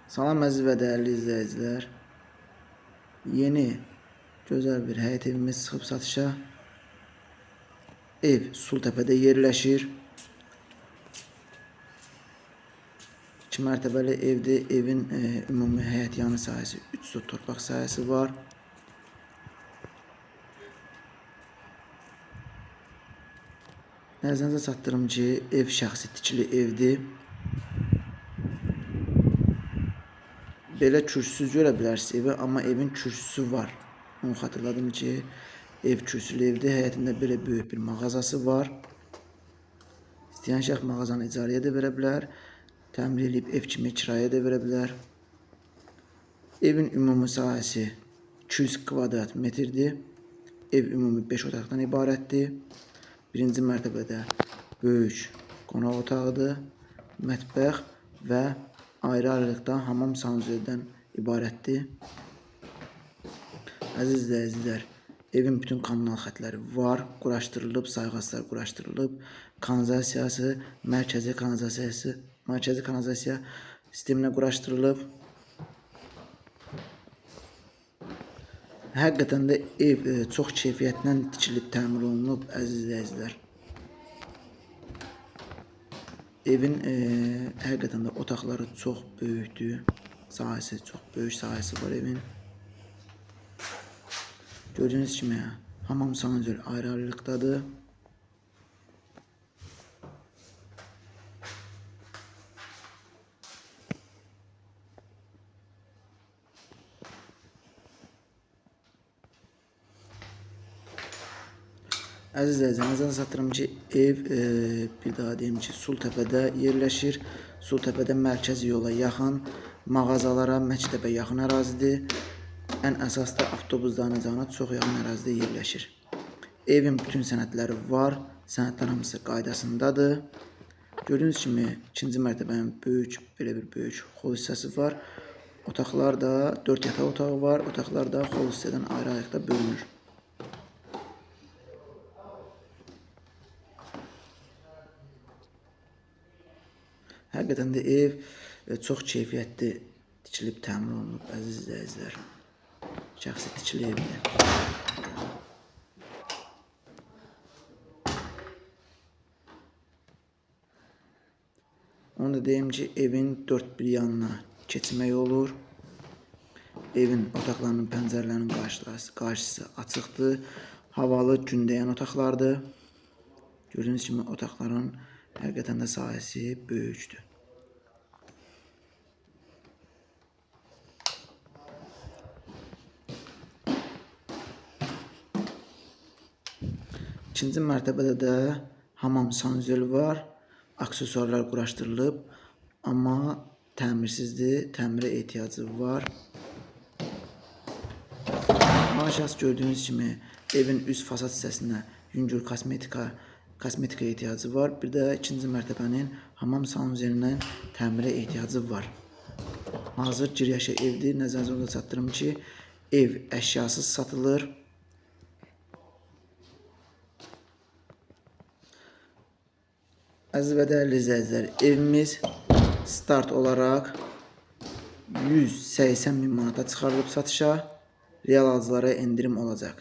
Salam əziz və dəyərli izləyicilər. Yeni, gözəl bir həyət evimiz çıxıb satışa. Ev Sultəpədə yerləşir. 2 mərtəbəli evdir. Evin ümumi həyət yanı sahəsi 3 sot torpaq sahəsi var. Nəzərinizə çatdırım ki, ev şəxsi tikili evdir. Belə kürsüsüz görə bilərsiniz evi, amma evin kürsüsü var. Onu xatırladım ki, ev kürsülü evdir. Həyətində belə böyük bir mağazası var. İstəyən şəxs mağazanı icarəyə də verə bilər. Təmir edib ev kimi kirayə də verə bilər. Evin ümumi sahəsi 200 kvadrat metrdir. Ev ümumi 5 otaqdan ibarətdir. Birinci mərtəbədə böyük qonaq otağıdır, mətbəx və ayrı-ayrılıqda hamam sanuzelidən ibarətdir. Əziz izləyicilər, evin bütün kommunal xətləri var, quraşdırılıb, sayğaclar quraşdırılıb. Kanalizasiyası, mərkəzi kanalizasiya sisteminə quraşdırılıb. Həqiqətən də ev çox keyfiyyətlə tikilib, təmir olunub, əziz izləyicilər. Evin həqiqətən də otaqları çox böyükdür. Sahəsi çox böyük sahəsi var evin. Gördüyünüz kimi hamam sanuzel ayrı-ayrılıqdadır. Əziz izləyicilər, nəzərə çatdırım ki, ev bir daha deyim ki, Sultəpədə yerləşir. Sultəpədə mərkəzi yola yaxın, mağazalara, məktəbə yaxın ərazidir. Ən əsas da avtobus dayanacağına çox yaxın ərazidə yerləşir. Evin bütün sənədləri var, sənədlər hamısı qaydasındadır. Gördüyünüz kimi ikinci mərtəbənin belə bir böyük xol hissəsi var. Otaqlarda 4 yataq otağı var, otaqlar da xol hissədən ayrı-ayrılıqda bölünür. Həqiqətən də ev çox keyfiyyətli tikilib, təmir olunub, əziz izləyicilər. Şəxsi tikili evdir. Onu da deyim ki, evin 4 bir yanına keçmək olur. Evin otaqlarının, pəncərələrinin qarşısı açıqdır. Havalı, gündəyən otaqlardır. Gördüyünüz kimi otaqların həqiqətən də sahəsi böyükdür. İkinci mərtəbədə də hamam sanuzel var. Aksesuarlar quraşdırılıb, amma təmirsizdir, təmirə ehtiyacı var. Şəxs gördüyünüz kimi evin üst fasad hissəsinə yüngül kosmetika ehtiyacı var. Bir də ikinci mərtəbənin hamam sanuzelindən təmirə ehtiyacı var. Hazır giriyaşə evdir. Nəzərinizə çatdırım ki, ev əşyasız satılır. Əziz və dəyərli izləyicilər, evimiz start olaraq 180.000 manata çıxarılıb satışa. Real alıcılara endirim olacaq.